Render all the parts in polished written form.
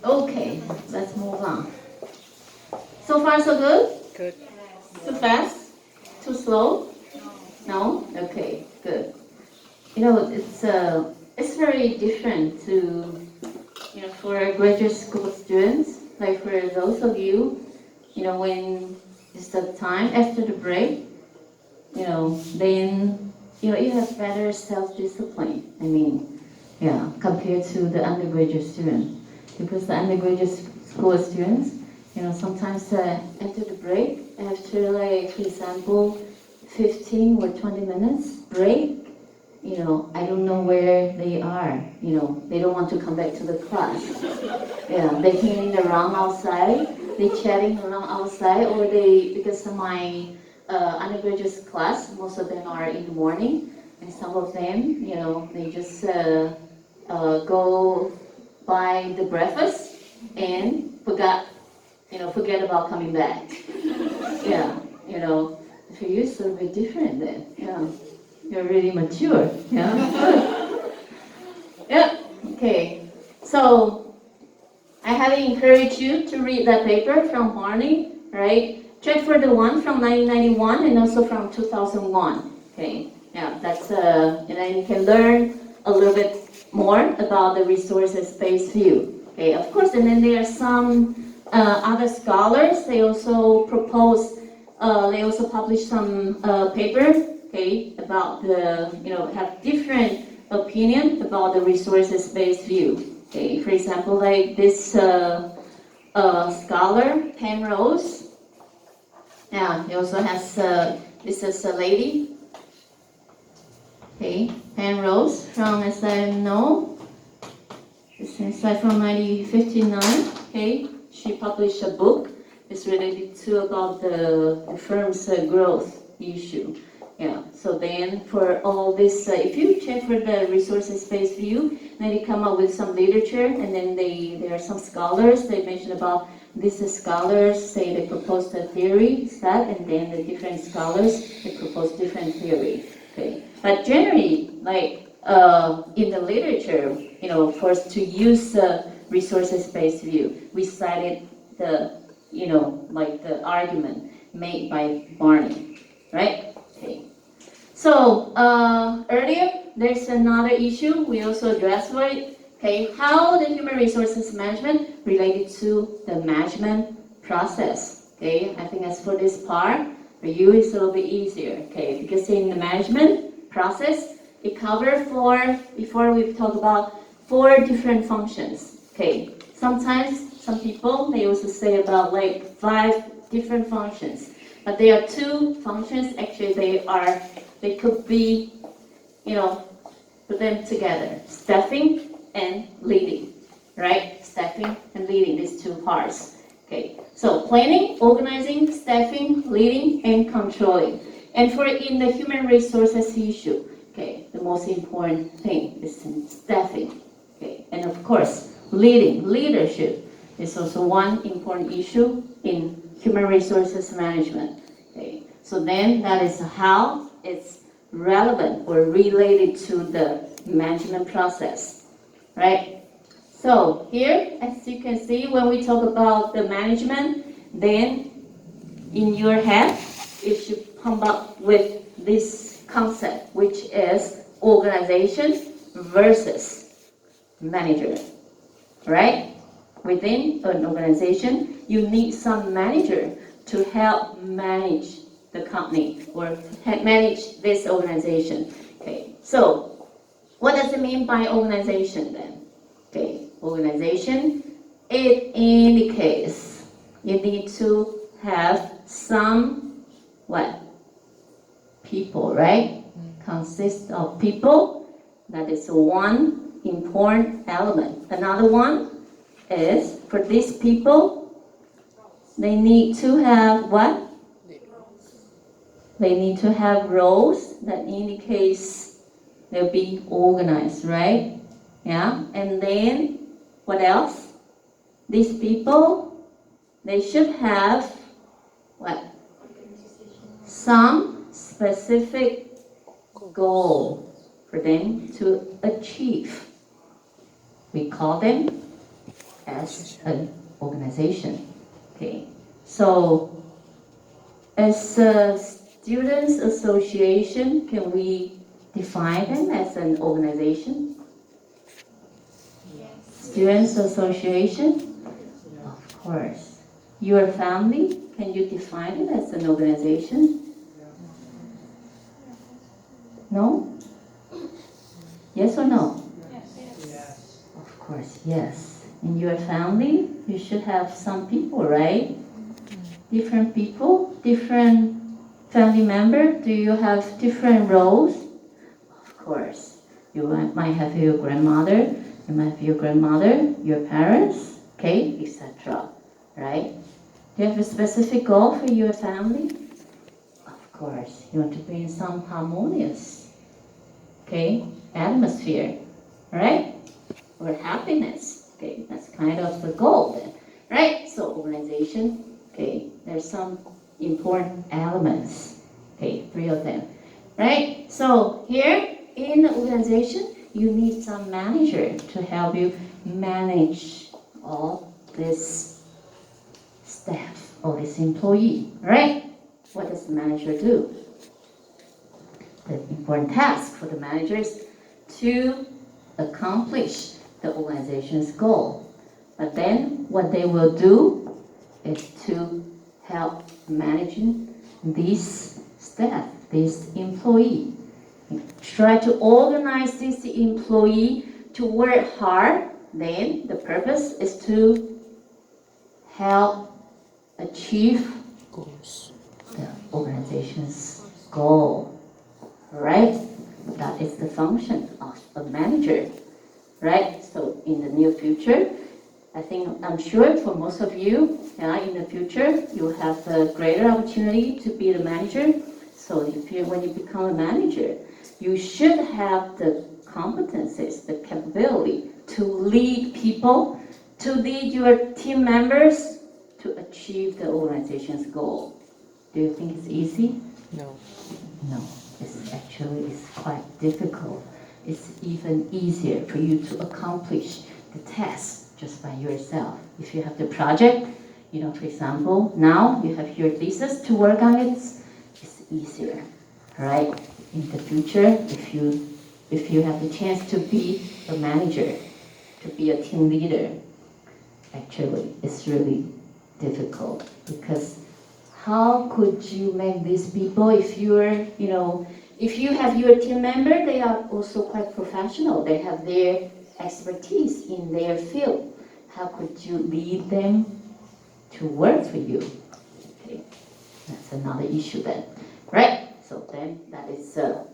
Okay, let's move on. So far, so good? Good. Too fast? Too slow? No? Okay, good. You know, it's very different to, for graduate school students, like for those of you, when it's the time after the break, then, you have better self-discipline. I mean, yeah, compared to the undergraduate student. Because the undergraduate school students, sometimes after the break, after like, for example, 15 or 20 minutes break, I don't know where they are. They don't want to come back to the class. Yeah, they hanging around outside, they chatting around outside, or because of my undergraduate class, most of them are in the morning, and some of them, they just go buy the breakfast and forget about coming back. Yeah, for you it's a little bit different then. Yeah, you're really mature. Yeah. Yeah. Okay. So I highly encourage you to read that paper from Barney, right? Check for the one from 1991 and also from 2001. Okay. Yeah, and then you can learn a little bit more about the resources-based view. Okay, of course, and then there are some other scholars. They also publish some paper, okay, about have different opinion about the resources-based view. Okay, for example, like this scholar, Penrose. Yeah, he also has, this is a lady, okay, Penrose from, as I know, this is from 1959, okay, she published a book. It's related to about the firm's growth issue. Yeah, so then for all this, if you check for the resources-based view, then they come up with some literature, and then there are some scholars, they mention about these scholars say they proposed a theory, that, and then the different scholars, they propose different theory. Okay, but generally, like in the literature, for us to use resources-based view, we cited the, like the argument made by Barney, right? Okay. So earlier, there's another issue we also addressed, right? Okay, how the human resources management related to the management process. Okay, I think as for this part, for you it's a little bit easier. Okay, because in the management process, it covers before we talk about 4 different functions. Okay, sometimes some people they also say about like 5 different functions, but there are 2 functions. Actually, they could be, put them together: staffing and leading, right? Staffing and leading, these 2 parts. Okay, so planning, organizing, staffing, leading, and controlling. And for in the human resources issue, okay, the most important thing is staffing. Okay, and of course, leadership is also one important issue in human resources management. Okay, so then that is how it's relevant or related to the management process, right? So here, as you can see, when we talk about the management, then in your head, it should come up with this concept, which is organization versus manager, right? Within an organization, you need some manager to help manage the company or manage this organization. Okay, so what does it mean by organization then? Okay, organization, it indicates you need to have some, what? People, right? Consists of people. That is one important element. Another one is for these people, they need to have what? They need to have roles that indicates they'll be organized, right? Yeah, and then what else? These people, they should have what? Some specific goal for them to achieve. We call them as an organization. Okay, so as a students association, can we define them as an organization? Students association? Of course. Your family, can you define it as an organization? No? Yes or no? Yes. Of course, yes. In your family, you should have some people, right? Different people, different family members. Do you have different roles? Of course. You might have your grandmother, you might have your grandmother, your parents, okay, etc. Right? Do you have a specific goal for your family? Of course. You want to bring some harmonious, okay, atmosphere, right? Or happiness. Okay, that's kind of the goal then, right? So organization, okay, there's some important elements, okay, 3 of them, right? So here in the organization, you need some manager to help you manage all this staff or this employee, right? What does the manager do? The important task for the manager is to accomplish the organization's goal. But then what they will do is to help managing these staff, this employee. Try to organize this employee to work hard. Then the purpose is to help achieve Goals. the organization's goal. Right? That is the function of a manager. Right? So in the near future, I'm sure for most of you, in the future, you'll have a greater opportunity to be the manager. So when you become a manager, you should have the competencies, the capability to lead people, to lead your team members to achieve the organization's goal. Do you think it's easy? No. No, it's quite difficult. It's even easier for you to accomplish the task just by yourself. If you have the project, for example, now you have your thesis to work on it, it's easier, right? In the future, if you have the chance to be a manager, to be a team leader, actually, it's really difficult because how could you make these people if you have your team member, they are also quite professional. They have their expertise in their field. How could you lead them to work for you? Okay, that's another issue then, right? So then that is, the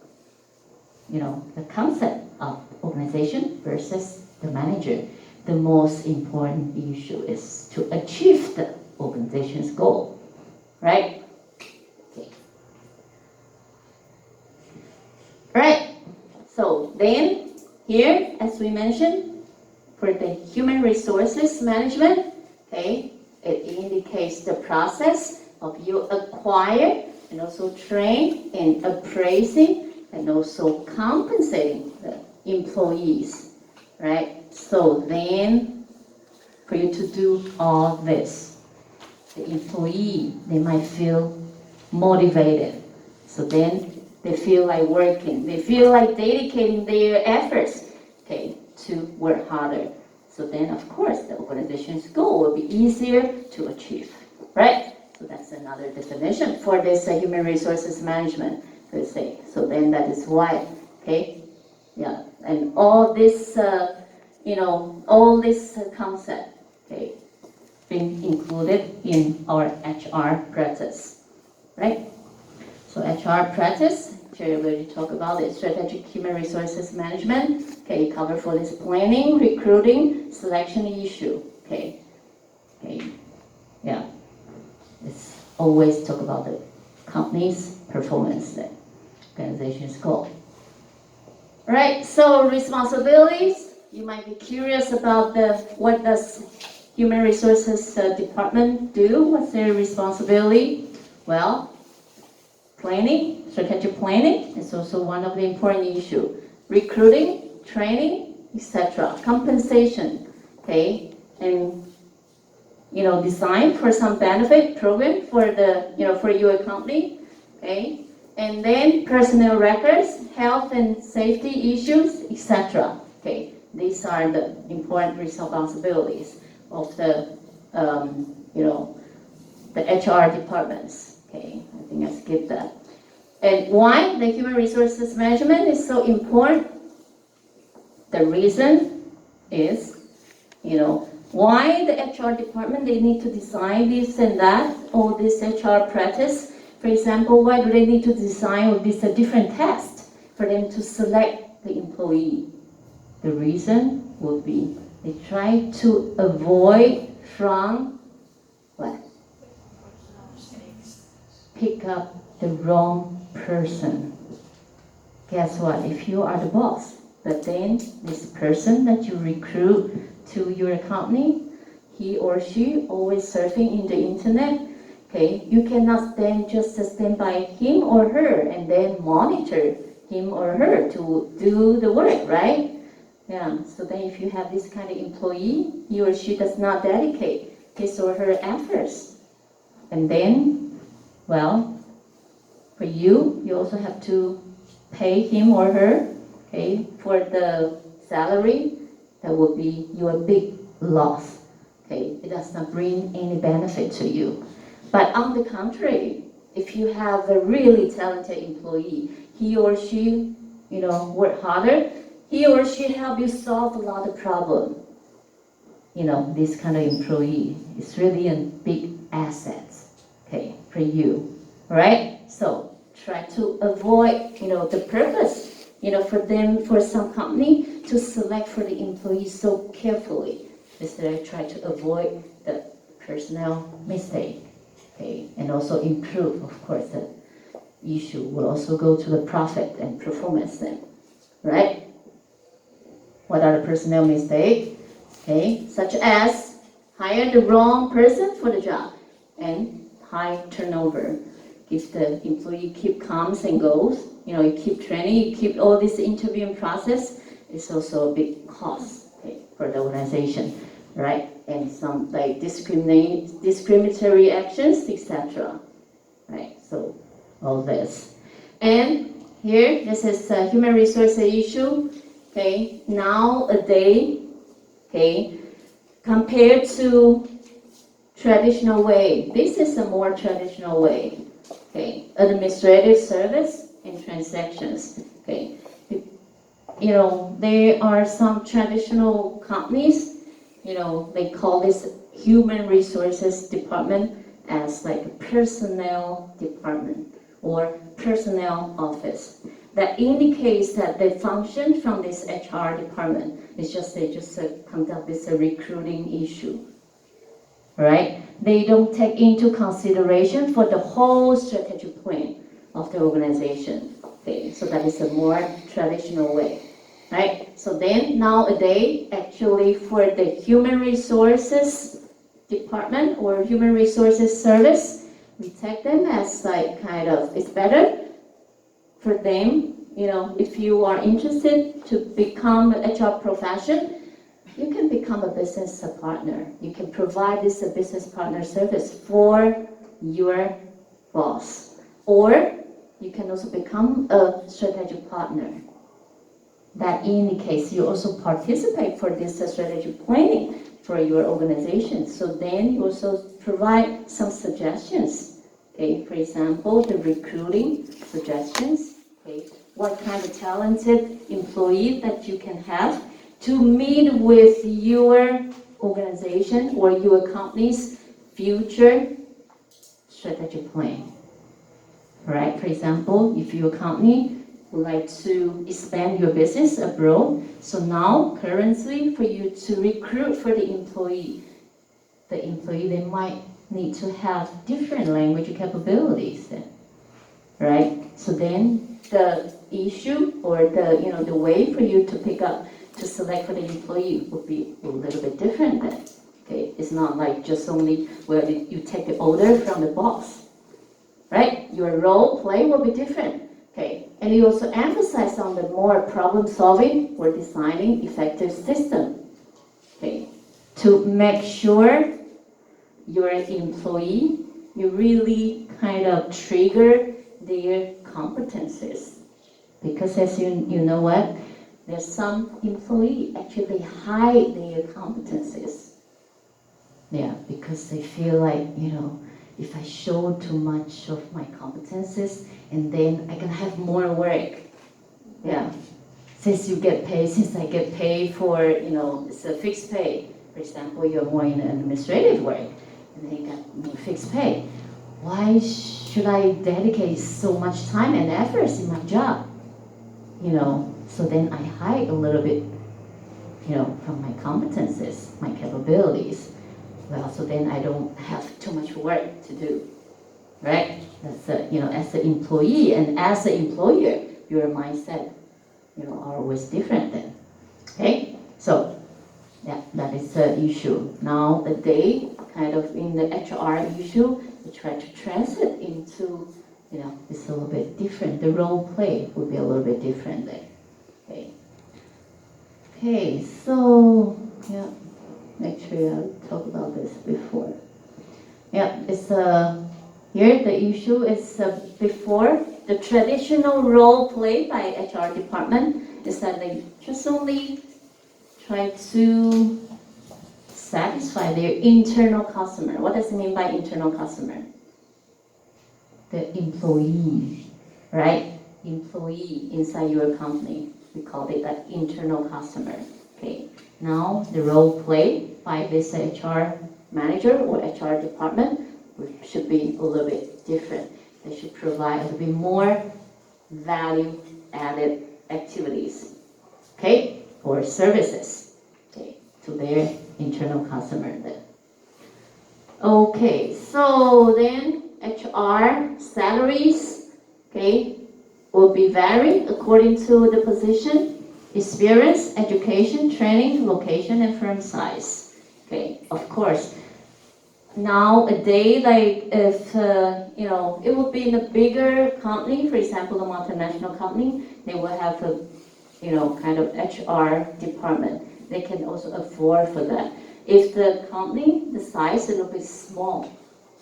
concept of organization versus the manager. The most important issue is to achieve the organization's goal, right? Okay. Right. So then here, as we mentioned, for the human resources management, okay, it indicates the process of you acquire and also train and appraising and also compensating the employees, right? So then, for you to do all this, the employee, they might feel motivated. So then they feel like working. They feel like dedicating their efforts, okay, to work harder. So then, of course, the organization's goal will be easier to achieve, right? So that's another definition for this human resources management, per se. So then that is why, okay? Yeah, and all this, all this concept, okay, being included in our HR practice, right? So HR practice, Jerry already talked about it, strategic human resources management, okay, cover for this planning, recruiting, selection issue, okay, yeah. It's always talk about the company's performance, the organization's goal. All right, so responsibilities, you might be curious about what does human resources department do? What's their responsibility? Well, planning, strategic planning is also one of the important issues. Recruiting, training, etc. Compensation, okay, and design for some benefit program for for your company, okay, and then personnel records, health and safety issues, etc. Okay, these are the important responsibilities of the the HR departments. Okay, I think I skipped that. And why the human resources management is so important? The reason is, why the HR department, they need to design this and that, or this HR practice. For example, why do they need to design all these different tests for them to select the employee? The reason would be they try to avoid from what? Pick up the wrong person. Guess what? If you are the boss, but then this person that you recruit to your company, he or she always surfing in the internet, okay, you cannot then just stand by him or her and then monitor him or her to do the work, right? Yeah, so then if you have this kind of employee, he or she does not dedicate his or her efforts. And then, well, for you also have to pay him or her, okay, for the salary. That would be your big loss. Okay, it does not bring any benefit to you. But on the contrary, if you have a really talented employee, he or she, work harder, he or she help you solve a lot of problem. This kind of employee is really a big asset, okay, for you. All right? So try to avoid, the purpose, for some company to select for the employees so carefully, is that I try to avoid the personnel mistake, okay, and also improve, of course, the issue will also go to the profit and performance then, right? What are the personnel mistakes? Okay, such as hire the wrong person for the job and high turnover. If the employee keep comes and goes, you keep training, you keep all this interviewing process, it's also a big cost, okay, for the organization, right? And some like discriminatory actions, etc. Right? So all this. And here, this is a human resource issue. Okay, nowadays, okay, compared to traditional way, this is a more traditional way. Okay, administrative service and transactions. Okay, there are some traditional companies, they call this human resources department as like a personnel department or personnel office. That indicates that the function from this HR department is just they just conduct this recruiting issue. Right? They don't take into consideration for the whole strategic plan of the organization. Okay, so that is a more traditional way. Right? So then nowadays, actually for the human resources department or human resources service, we take them as like kind of, it's better for them, if you are interested to become an HR profession, you can become a business partner. You can provide this a business partner service for your boss. Or you can also become a strategic partner. That indicates you also participate for this strategic planning for your organization. So then you also provide some suggestions. Okay, for example, the recruiting suggestions. Okay, what kind of talented employee that you can have to meet with your organization or your company's future strategic plan. Right? For example, if your company would like to expand your business abroad, so now currently for you to recruit for the employee they might need to have different language capabilities then, right? So then the issue or the way for you to pick up to select for the employee would be a little bit different then. Okay, it's not like just only where you take the order from the boss, right? Your role play will be different. Okay, and you also emphasize on the more problem solving or designing effective system. Okay, to make sure your employee, you really kind of trigger their competencies. Because as you know what, there's some employee actually hide their competencies. Yeah, because they feel like, if I show too much of my competencies, and then I can have more work. Yeah, since I get paid for, it's a fixed pay. For example, you're more in administrative work, and then you got more fixed pay. Why should I dedicate so much time and efforts in my job? So then I hide a little bit, from my competencies, my capabilities. Well, so then I don't have too much work to do, right? That's as an employee and as an employer, your mindset, are always different then. Okay, so yeah, that is the issue. Now they kind of in the HR issue, we try to translate into, it's a little bit different. The role play would be a little bit different there. Okay. Okay, so yeah. Actually, I talked about this before. Yeah, it's here the issue is before the traditional role play by HR department is that they just only try to satisfy their internal customer. What does it mean by internal customer? The employee, right? Employee inside your company. We call it that internal customer. Okay. Now the role play by this HR manager or HR department should be a little bit different. They should provide a little bit more value added activities, okay, or services, okay, to their internal customer then. Okay, so then HR salaries, okay, will be varied according to the position, experience, education, training, location, and firm size. Okay, of course. Nowadays, like if it would be in a bigger company, for example, a multinational company, they will have a kind of HR department. They can also afford for that. If the company, the size is a little bit small,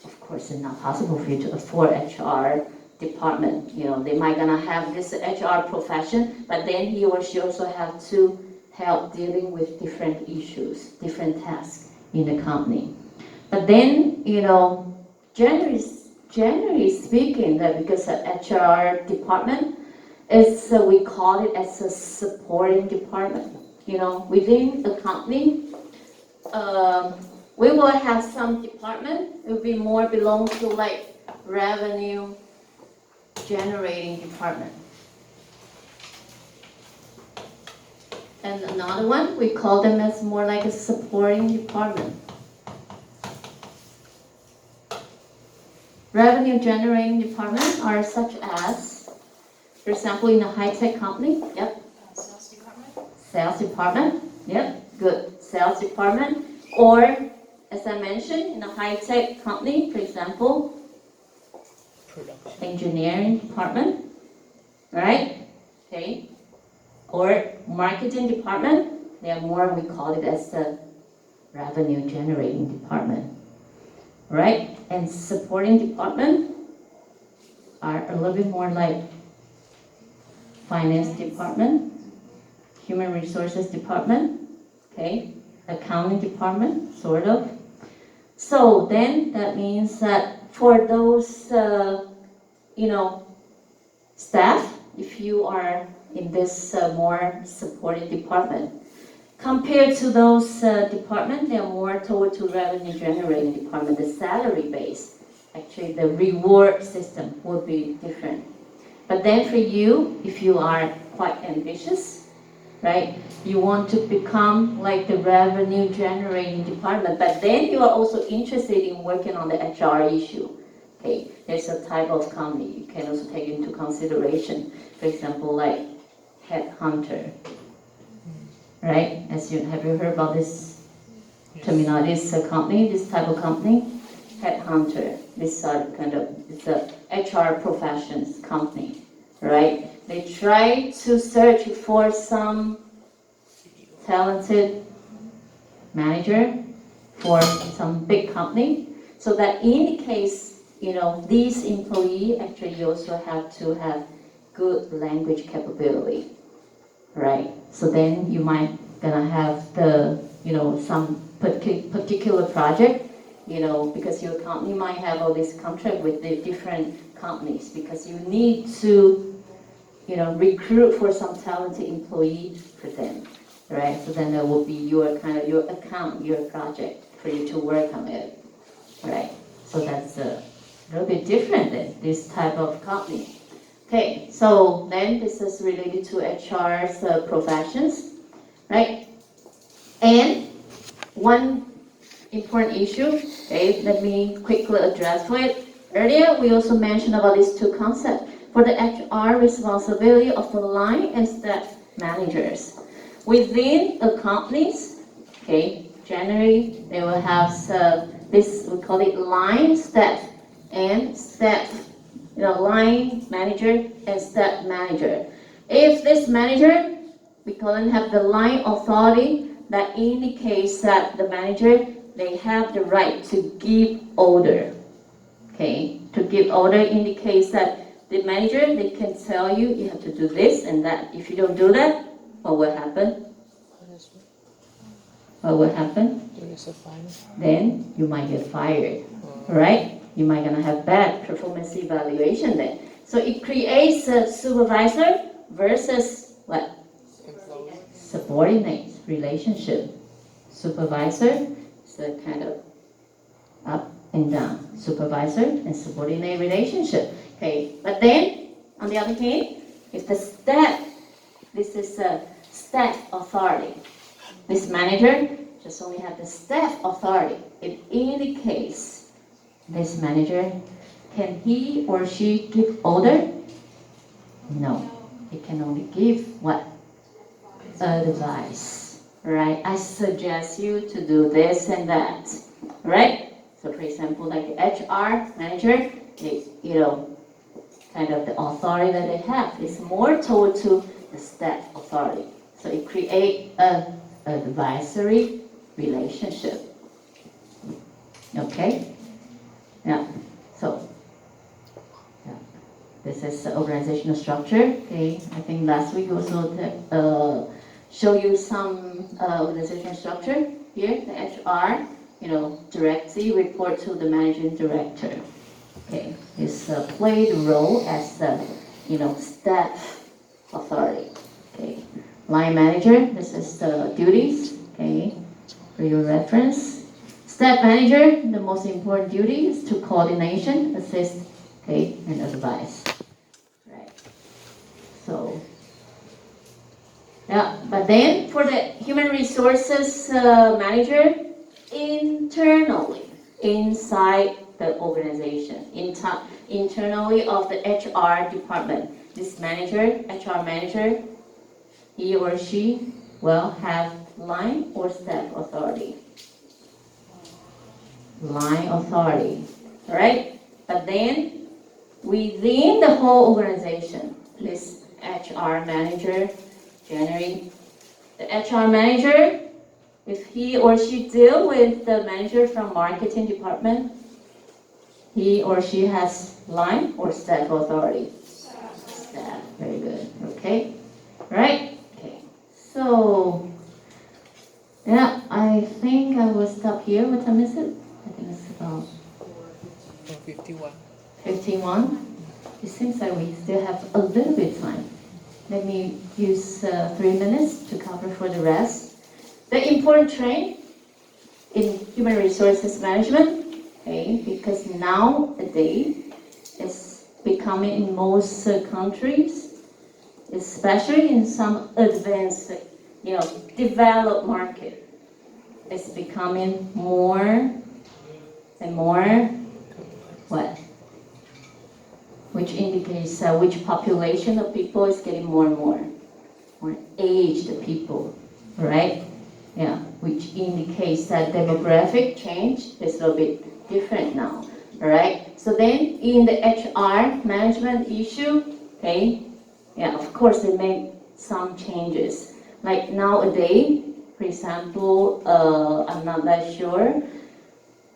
of course, it's not possible for you to afford HR department. They might gonna have this HR profession, but then he or she also have to help dealing with different issues, different tasks in the company. But then, generally speaking, that because the HR department is, we call it as a supporting department. Within the company, we will have some department. It will be more belong to like revenue generating department. And another one, we call them as more like a supporting department. Revenue generating department are such as, for example, in a high-tech company, yep. Sales department. Sales department, yep, good. Sales department, or as I mentioned, in a high-tech company, for example, Production. engineering department, right? Okay. Or marketing department, they are more, we call it as the revenue generating department, right? And supporting department are a little bit more like finance department, human resources department, okay? Accounting department, sort of. So then that means that for those, staff, if you are in this more supporting department, compared to those department, they are more toward to revenue generating department, the salary base. Actually, the reward system would be different. But then for you, if you are quite ambitious, right, you want to become like the revenue generating department, but then you are also interested in working on the HR issue. Okay, there's a type of company you can also take into consideration. For example, like headhunter, right? Have you heard about this terminology? This company, this type of company, headhunter. This are it's a HR professions company, right? They try to search for some talented manager for some big company, so that in the case, these employee actually you also have to have good language capability, right? So then you might gonna have the, some particular project, because your company might have all this contract with the different companies, because you need to, recruit for some talented employee for them, right? So then that will be your account, your project for you to work on it, right? So that's a little bit different than this type of company. Okay, so then this is related to HR's professions, right? And one important issue, okay, let me quickly address for it. Earlier, we also mentioned about these two concepts. For the HR responsibility of the line and staff managers. Within the companies, okay, generally they will have this, we call it line staff and staff, line manager and staff manager. If this manager, we call them have the line authority, that indicates that the manager, they have the right to give order. Okay, to give order indicates that the manager, they can tell you, you have to do this and that. If you don't do that, what will happen? What will happen? Then you might get fired, right? You might gonna have bad performance evaluation then. So it creates a supervisor versus what? Subordinate relationship. Supervisor is a kind of up and down. Supervisor and subordinate relationship. Okay, but then on the other hand, if the staff, this is a staff authority. This manager just only have the staff authority. It indicates this manager, can he or she give order? No, he can only give what? Advice, right? I suggest you to do this and that, right? So for example, like the HR manager, is, kind of the authority that they have is more toward to the staff authority. So it creates an advisory relationship. Okay? Now, so this is the organizational structure. Okay, I think last week also show you some organizational structure. Here, the HR, directly report to the managing director. Okay, this play the role as the, staff authority. Okay, line manager, this is the duties. Okay, for your reference. Staff manager, the most important duty is to coordination, assist, okay, and advise. Right. So, yeah, but then for the human resources manager, internally, inside the organization, internally of the HR department, this manager, HR manager, he or she will have line or staff authority. Line authority, right? But then within the whole organization, this HR manager, generally, the HR manager, if he or she deal with the manager from marketing department, he or she has line or staff authority? Staff, very good. Okay, right? Okay, so yeah, I think I will stop here. What time is it? I think it's let me use 3 minutes to cover for the rest. The important trend in human resources management, okay, because nowadays it's becoming in most countries, especially in some advanced, developed market, it's becoming more and more what? Which indicates which population of people is getting more and more aged people, right? Yeah, which indicates that demographic change is a little bit different now, all right? So then in the HR management issue, okay, yeah, of course they made some changes. Like nowadays, for example, I'm not that sure,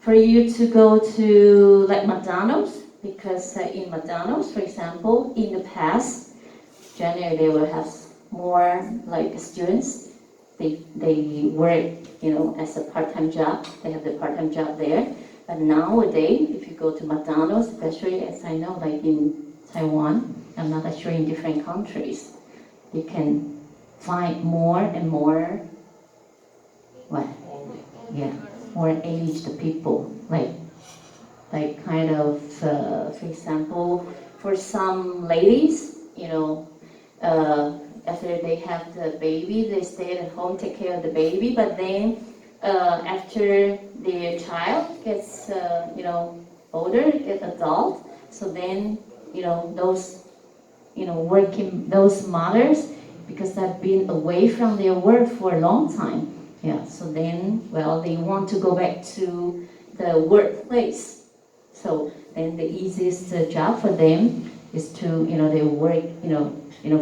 for you to go to like McDonald's, because in McDonald's, for example, in the past, generally they will have more like students. They work, as a part-time job. They have the part-time job there. But nowadays, if you go to McDonald's, especially as I know, like in Taiwan, I'm not sure in different countries, you can find more and more, more aged people, like kind of, for example, for some ladies, after they have the baby, they stay at home, take care of the baby, but then after their child gets, older, get adult, so then, those mothers, because they've been away from their work for a long time, so then, they want to go back to the workplace. So then the easiest job for them is to, they work,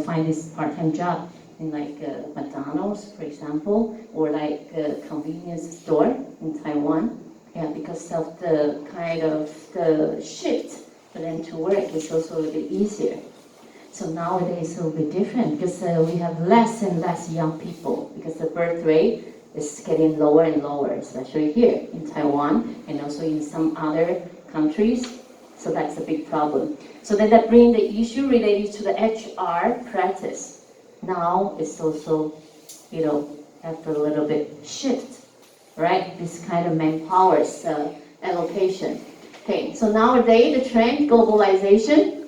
find this part-time job in like McDonald's, for example, or like a convenience store in Taiwan. Yeah, because of the kind of the shift for them to work is also a little bit easier. So nowadays it's a little bit different because we have less and less young people because the birth rate is getting lower and lower, especially here in Taiwan and also in some other countries. So that's a big problem. So then that brings the issue related to the HR practice. Now it's also, have a little bit shift, right? This kind of manpower's allocation. Okay, so nowadays the trend, globalization,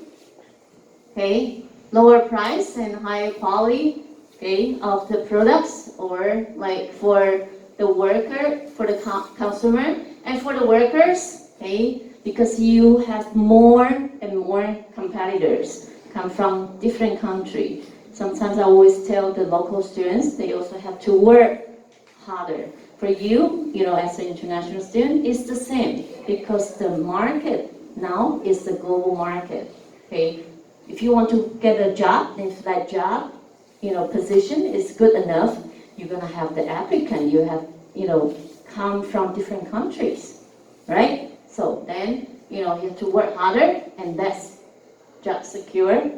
okay, lower price and higher quality, okay, of the products, or like for the worker, for the consumer, and for the workers, okay, because you have more and more competitors come from different countries. Sometimes I always tell the local students they also have to work harder. For you, as an international student, it's the same because the market now is the global market. Okay, if you want to get a job, if that job, position is good enough, you're gonna have the applicant. You have, come from different countries, right? So then, you have to work harder, and that's job secure.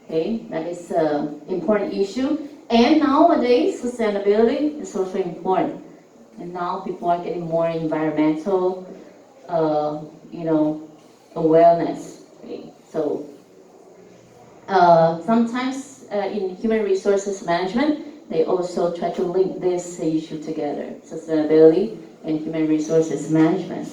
Okay, that is an important issue. And nowadays, sustainability is also important. And now people are getting more environmental, awareness. Okay? So sometimes in human resources management, they also try to link this issue together, sustainability and human resources management.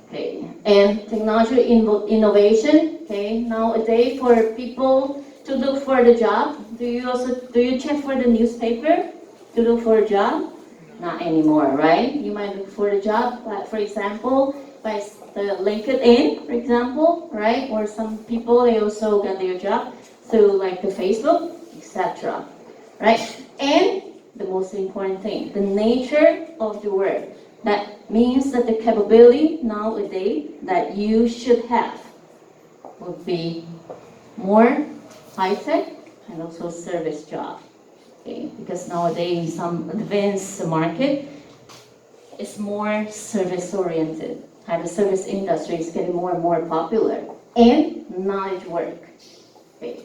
Okay, and technology innovation. Okay, nowadays for people to look for the job, do you check for the newspaper to look for a job? Not anymore, right? You might look for the job, for example, by the LinkedIn, for example, right? Or some people they also get their job through like the Facebook, etc. Right? And the most important thing, the nature of the work. That means that the capability nowadays that you should have would be more high-tech and also service job. Okay? Because nowadays some advanced market is more service-oriented. The service industry is getting more and more popular. And knowledge work. Okay?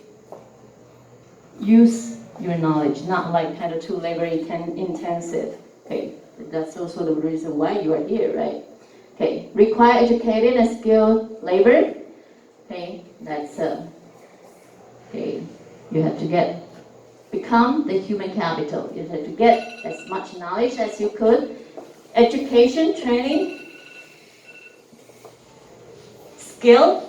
Use your knowledge, not like kind of too labor intensive. Okay? That's also the reason why you are here, right? Okay, require educated and skilled labor. Okay, that's okay. You have to get become the human capital. You have to get as much knowledge as you could, education, training, skill,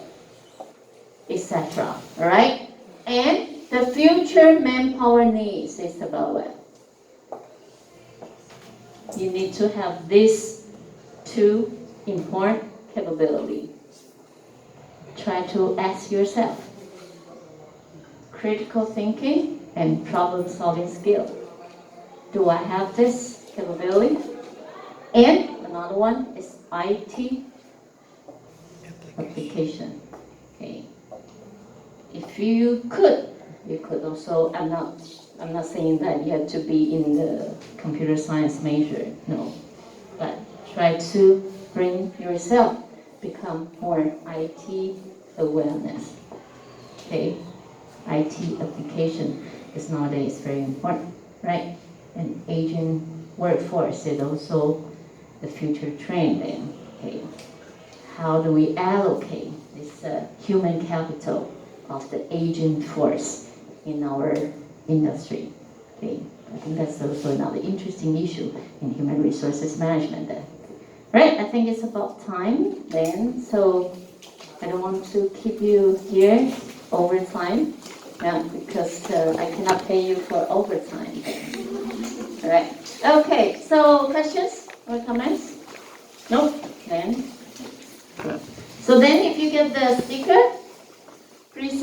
etc. All right? And the future manpower needs is about what? You need to have these two important capabilities. Try to ask yourself, critical thinking and problem-solving skill. Do I have this capability? And another one is IT application. Okay. If you could also, I'm not saying that you have to be in the computer science major, no. But try to bring yourself, become more IT awareness. Okay? IT application is nowadays very important, right? And aging workforce is also the future trend then. Okay? How do we allocate this human capital of the aging force in our industry? Okay? I think that's also another interesting issue in human resources management then. Right, I think it's about time then, so I don't want to keep you here overtime, because I cannot pay you for overtime. All right, okay, so questions or comments? Nope, then. So then if you get the sticker, please